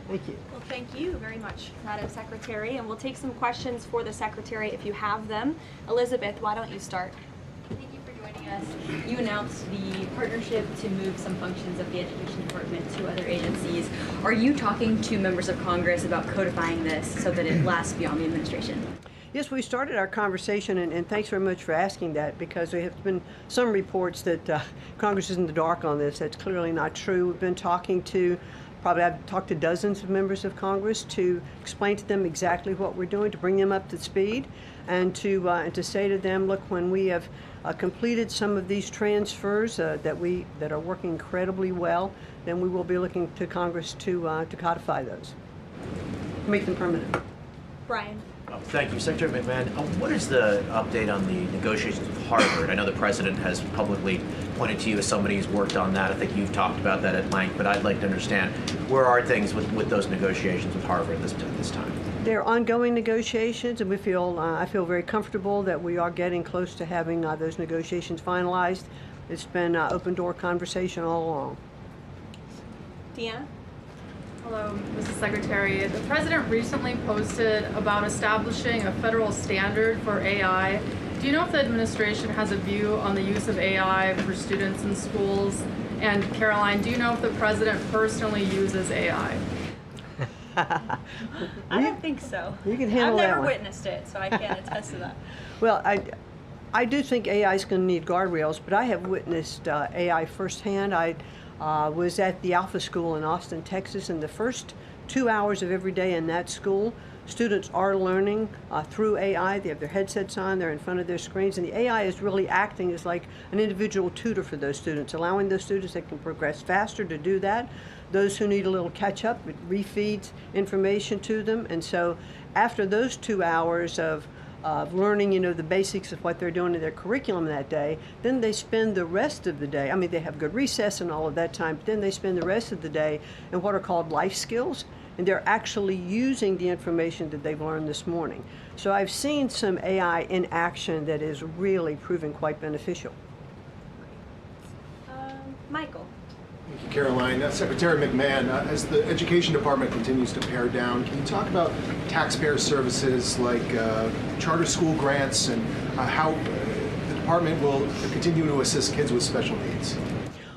Thank you. Well, thank you very much, Madam Secretary, and we'll take some questions for the Secretary if you have them. Elizabeth, why don't you start? Thank you for joining us. You announced the partnership to move some functions of the Education Department to other agencies. Are you talking to members of Congress about codifying this so that it lasts beyond the administration? Yes, we started our conversation, and thanks very much for asking that, because there have been some reports that Congress is in the dark on this. That's clearly not true. We've been talking to, I've talked to dozens of members of Congress to explain to them exactly what we're doing, to bring them up to speed, and to say to them, look, when we have completed some of these transfers that are working incredibly well, then we will be looking to Congress to codify those, make them permanent. Brian. Thank you. Secretary McMahon, what is the update on the negotiations with Harvard? I know the President has publicly pointed to you as somebody who's worked on that. I think you've talked about that at length, but I'd like to understand where are things with those negotiations with Harvard this time? They're ongoing negotiations, and I feel very comfortable that we are getting close to having those negotiations finalized. It's been open door conversation all along. Deanna? Hello, Mrs. Secretary. The President recently posted about establishing a federal standard for AI. Do you know if the administration has a view on the use of AI for students in schools? And Caroline, do you know if the President personally uses AI? I don't think so. You can handle that I've never one. witnessed it, so I can't attest to that. Well, I do think AI is going to need guardrails, but I have witnessed AI firsthand. I was at the Alpha School in Austin, Texas, and the first 2 hours of every day in that school, students are learning through AI. They have their headsets on, they're in front of their screens, and the AI is really acting as like an individual tutor for those students, allowing those students that can progress faster to do that. Those who need a little catch-up, it refeeds information to them. And so after those 2 hours of learning, the basics of what they're doing in their curriculum that day, then they spend the rest of the day, they have good recess and all of that time, but then they spend the rest of the day in what are called life skills, and they're actually using the information that they've learned this morning. So I've seen some AI in action that is really proving quite beneficial. Michael. Thank you, Caroline. Secretary McMahon, as the Education Department continues to pare down, can you talk about taxpayer services like charter school grants and how the department will continue to assist kids with special needs?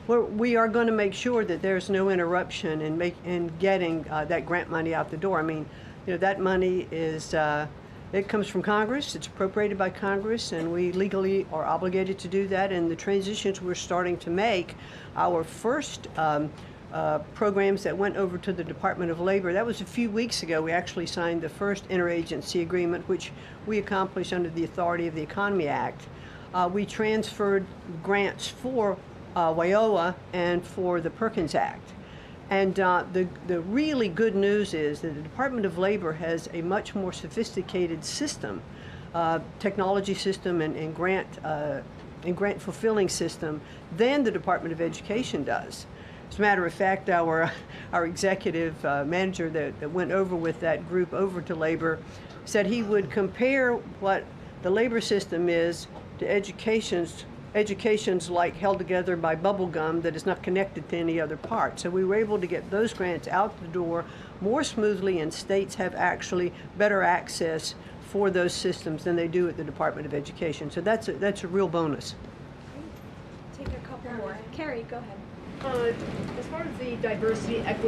Well, we are going to make sure that there's no interruption in getting that grant money out the door. That money is it comes from Congress. It's appropriated by Congress, and we legally are obligated to do that. And the transitions we're starting to make, our first programs that went over to the Department of Labor, that was a few weeks ago. We actually signed the first interagency agreement, which we accomplished under the authority of the Economy Act. We transferred grants for WIOA and for the Perkins Act. And the really good news is that the Department of Labor has a much more sophisticated system, technology system and grant fulfilling system than the Department of Education does. As a matter of fact, our executive manager that went over with that group over to Labor said he would compare what the labor system is to education's like held together by bubble gum that is not connected to any other part. So we were able to get those grants out the door more smoothly, and states have actually better access for those systems than they do at the Department of Education. So that's a real bonus. Take a couple more. Carrie, go ahead. As far as the diversity, equity,